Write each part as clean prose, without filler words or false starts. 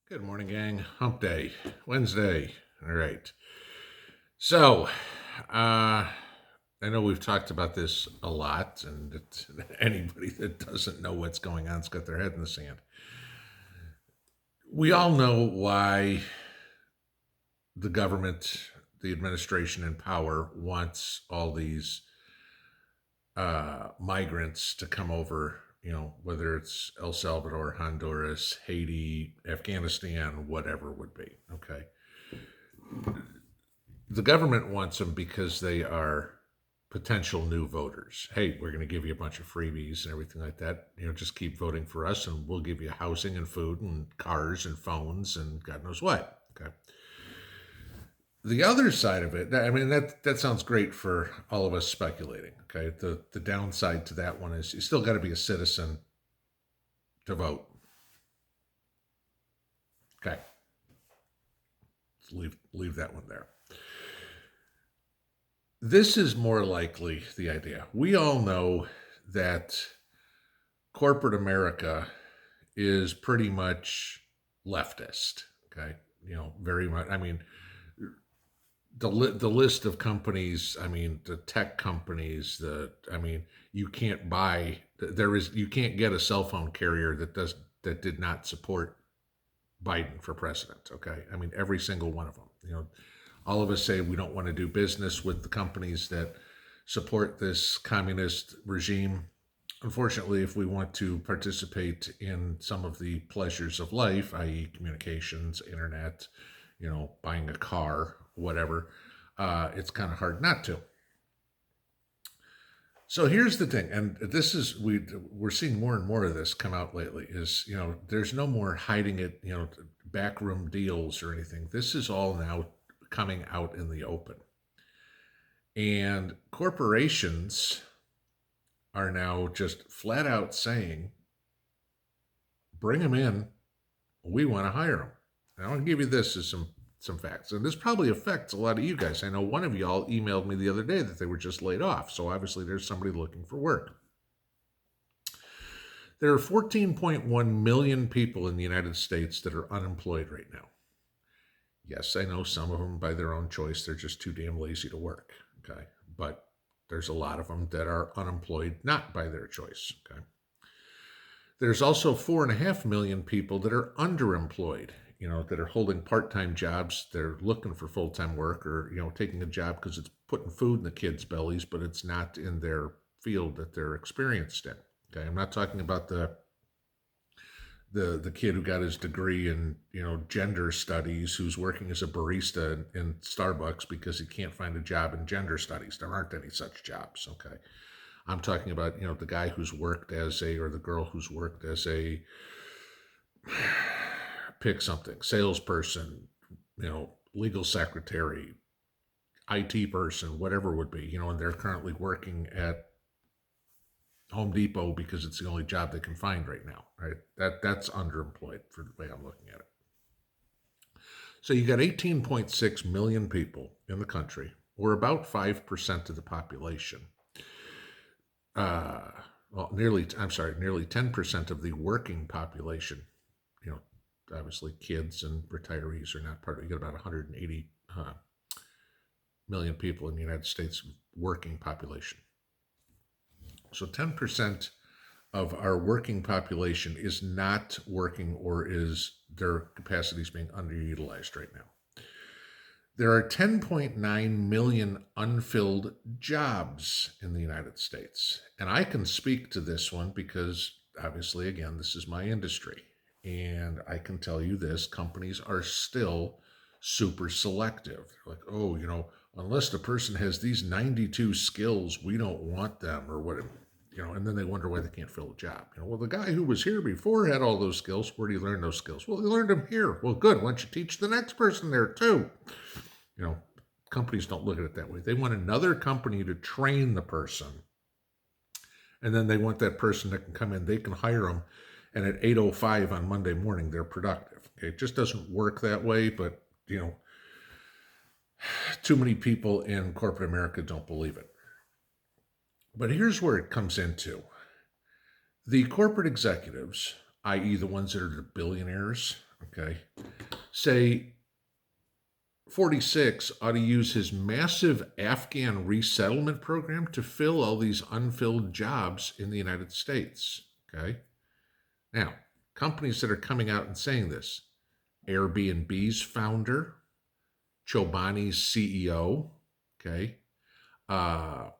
Good morning, gang. Hump day, Wednesday. All right. So, I know we've talked about this a lot, and anybody that doesn't know what's going on's got their head in the sand. We all know why the government, the administration in power, wants all these migrants to come over. Whether it's El Salvador, Honduras, Haiti, Afghanistan, whatever it would be. Okay, the government wants them because they are potential new voters. Hey, we're going to give you a bunch of freebies and everything like that. Just keep voting for us and we'll give you housing and food and cars and phones and God knows what. Okay. The other side of it, I mean, that sounds great for all of us speculating. Okay. The downside to that one is you still got to be a citizen to vote. Okay. Let's leave that one there. This is more likely the idea. We all know that corporate America is pretty much leftist. Okay, very much. I mean, the list of companies. I mean, the tech companies. You can't buy. You can't get a cell phone carrier that did not support Biden for president. Okay, I mean, every single one of them. All of us say we don't want to do business with the companies that support this communist regime. Unfortunately, if we want to participate in some of the pleasures of life, i.e., communications, internet, buying a car, whatever, it's kind of hard not to. So here's the thing, and this is we're seeing more and more of this come out lately. Is there's no more hiding it, backroom deals or anything. This is all now coming out in the open, and corporations are now just flat out saying, "Bring them in. We want to hire them." And I want to give you this as some facts, and this probably affects a lot of you guys. I know one of y'all emailed me the other day that they were just laid off, so obviously there's somebody looking for work. There are 14.1 million people in the United States that are unemployed right now. Yes, I know some of them by their own choice, they're just too damn lazy to work. Okay, but there's a lot of them that are unemployed not by their choice. Okay. There's also 4.5 million people that are underemployed, that are holding part-time jobs. They're looking for full-time work or, taking a job because it's putting food in the kids' bellies, but it's not in their field that they're experienced in. Okay. I'm not talking about the kid who got his degree in, gender studies, who's working as a barista in Starbucks because he can't find a job in gender studies. There aren't any such jobs. Okay. I'm talking about, the guy who's worked or the girl who's worked as a, pick something, salesperson, legal secretary, IT person, whatever it would be, and they're currently working at Home Depot because it's the only job they can find right now, right? That's underemployed for the way I'm looking at it. So you got 18.6 million people in the country, or about 5% of the population, nearly 10% of the working population. Obviously kids and retirees are not part of it. You got about 180 million people in the United States working population. So 10% of our working population is not working or is their capacity is being underutilized right now. There are 10.9 million unfilled jobs in the United States. And I can speak to this one because obviously, again, this is my industry. And I can tell you this, companies are still super selective. They're like, oh, unless the person has these 92 skills, we don't want them or whatever. And then they wonder why they can't fill a job. Well, the guy who was here before had all those skills. Where do you learn those skills? Well, he learned them here. Well, good. Why don't you teach the next person there too? Companies don't look at it that way. They want another company to train the person. And then they want that person that can come in, they can hire them. And at 8:05 on Monday morning, they're productive. Okay? It just doesn't work that way, but, too many people in corporate America don't believe it. But here's where it comes into. The corporate executives, i.e. the ones that are the billionaires, okay, say 46 ought to use his massive Afghan resettlement program to fill all these unfilled jobs in the United States. Okay. Now, companies that are coming out and saying this, Airbnb's founder, Chobani's CEO, okay, uh,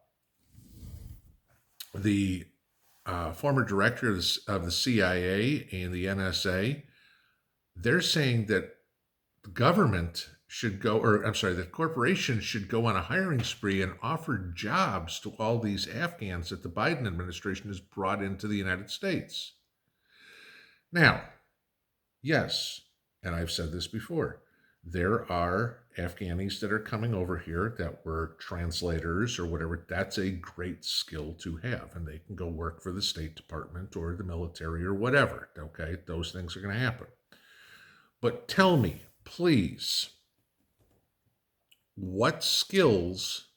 the former director of the CIA and the NSA, they're saying that the government should go, or I'm sorry, the corporations should go on a hiring spree and offer jobs to all these Afghans that the Biden administration has brought into the United States. Now, yes, and I've said this before, there are Afghanis that are coming over here that were translators or whatever. That's a great skill to have, and they can go work for the State Department or the military or whatever. Okay, those things are going to happen. But tell me, please, what skills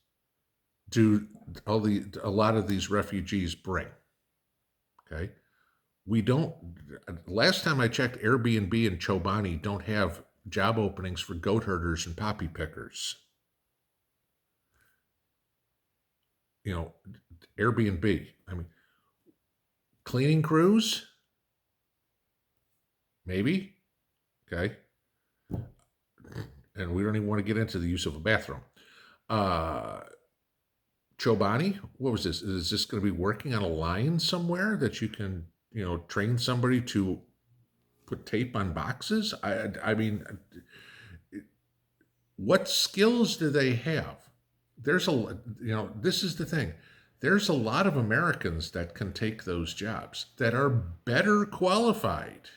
do a lot of these refugees bring? Okay, we don't. Last time I checked, Airbnb and Chobani don't have job openings for goat herders and poppy pickers. You know, Airbnb. I mean, cleaning crews, maybe. Okay. And we don't even want to get into the use of a bathroom. Chobani, what was this? Is this going to be working on a line somewhere that you can, train somebody to put tape on boxes? I mean, what skills do they have? This is the thing. There's a lot of Americans that can take those jobs that are better qualified.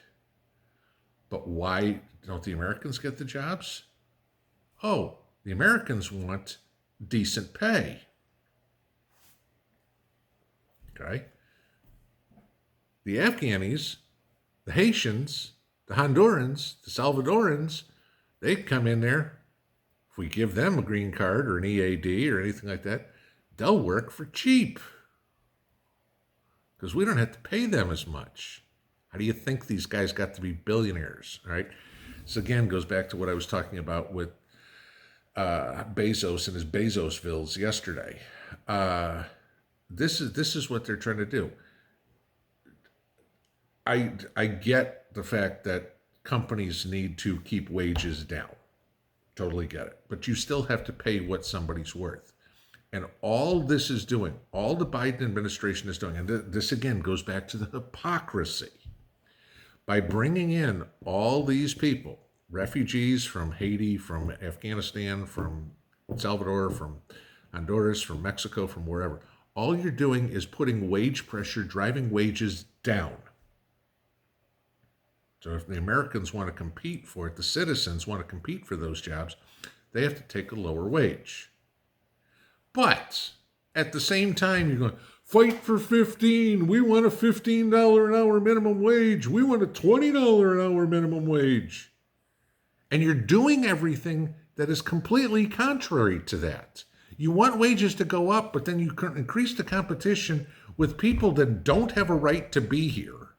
But why don't the Americans get the jobs? Oh, the Americans want decent pay. Okay? The Afghanis, the Haitians, the Hondurans, the Salvadorans, they come in there. If we give them a green card or an EAD or anything like that, they'll work for cheap because we don't have to pay them as much. How do you think these guys got to be billionaires, right? This again goes back to what I was talking about with Bezos and his Bezosvilles yesterday. This is what they're trying to do. I get the fact that companies need to keep wages down. Totally get it. But you still have to pay what somebody's worth. And all this is doing, all the Biden administration is doing, and this again goes back to the hypocrisy. By bringing in all these people, refugees from Haiti, from Afghanistan, from El Salvador, from Honduras, from Mexico, from wherever, all you're doing is putting wage pressure, driving wages down. So if the Americans want to compete for it, the citizens want to compete for those jobs, they have to take a lower wage. But at the same time, you're going, fight for 15. We want a $15 an hour minimum wage. We want a $20 an hour minimum wage. And you're doing everything that is completely contrary to that. You want wages to go up, but then you can increase the competition with people that don't have a right to be here.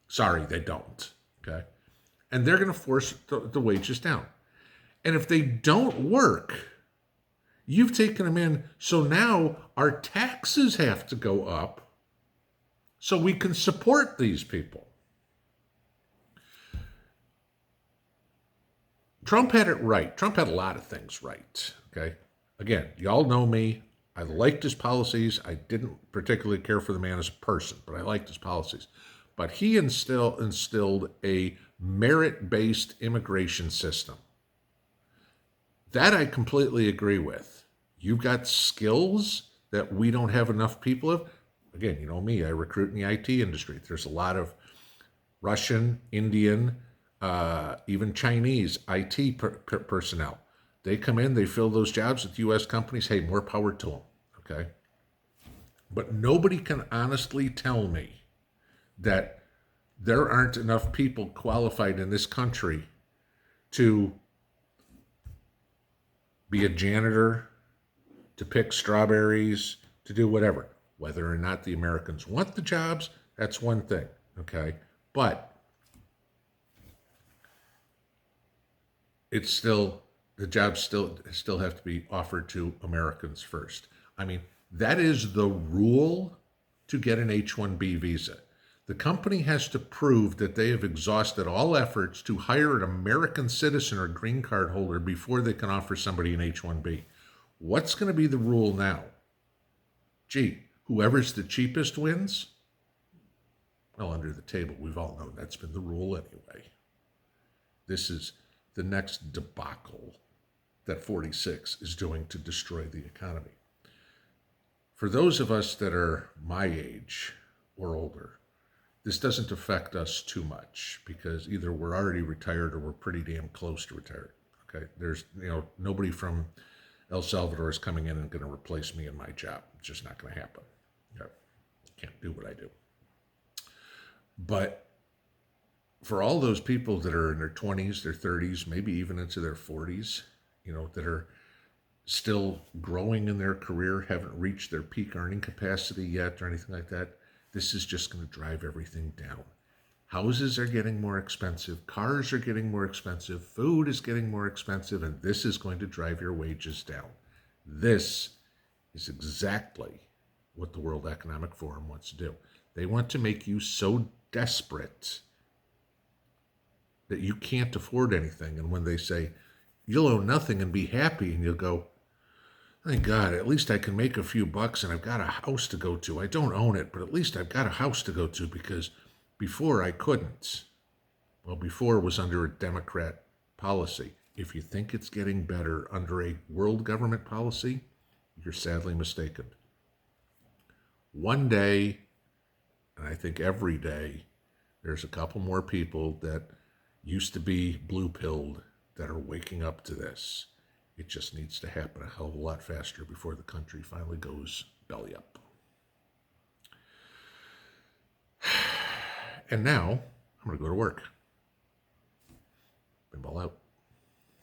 Sorry, they don't. Okay? And they're going to force the wages down. And if they don't work, you've taken them in, so now our taxes have to go up so we can support these people. Trump had it right. Trump had a lot of things right, okay? Again, y'all know me. I liked his policies. I didn't particularly care for the man as a person, but I liked his policies. But he instilled a merit-based immigration system. That I completely agree with. You've got skills that we don't have enough people of. Again, you know me, I recruit in the IT industry. There's a lot of Russian, Indian, even Chinese IT personnel. They come in, they fill those jobs with U.S. companies. Hey, more power to them, okay? But nobody can honestly tell me that there aren't enough people qualified in this country to be a janitor, to pick strawberries, to do whatever. Whether or not the Americans want the jobs, that's one thing, okay? But it's still, the jobs still have to be offered to Americans first. I mean, that is the rule to get an H-1B visa. The company has to prove that they have exhausted all efforts to hire an American citizen or green card holder before they can offer somebody an H-1B. What's going to be the rule now? Gee, whoever's the cheapest wins? Well, under the table, we've all known that's been the rule anyway. This is the next debacle that 46 is doing to destroy the economy. For those of us that are my age or older, this doesn't affect us too much because either we're already retired or we're pretty damn close to retired. Okay, there's nobody from El Salvador is coming in and going to replace me in my job. It's just not going to happen. I can't do what I do. But for all those people that are in their 20s, their 30s, maybe even into their 40s, that are still growing in their career, haven't reached their peak earning capacity yet or anything like that, this is just going to drive everything down. Houses are getting more expensive, cars are getting more expensive, food is getting more expensive, and this is going to drive your wages down. This is exactly what the World Economic Forum wants to do. They want to make you so desperate that you can't afford anything. And when they say, you'll owe nothing and be happy, and you'll go, thank God, at least I can make a few bucks and I've got a house to go to. I don't own it, but at least I've got a house to go to because before I couldn't. Well, before was under a Democrat policy. If you think it's getting better under a world government policy, you're sadly mistaken. One day, and I think every day, there's a couple more people that used to be blue-pilled that are waking up to this. It just needs to happen a hell of a lot faster before the country finally goes belly up. And now, I'm going to go to work. Pinball out.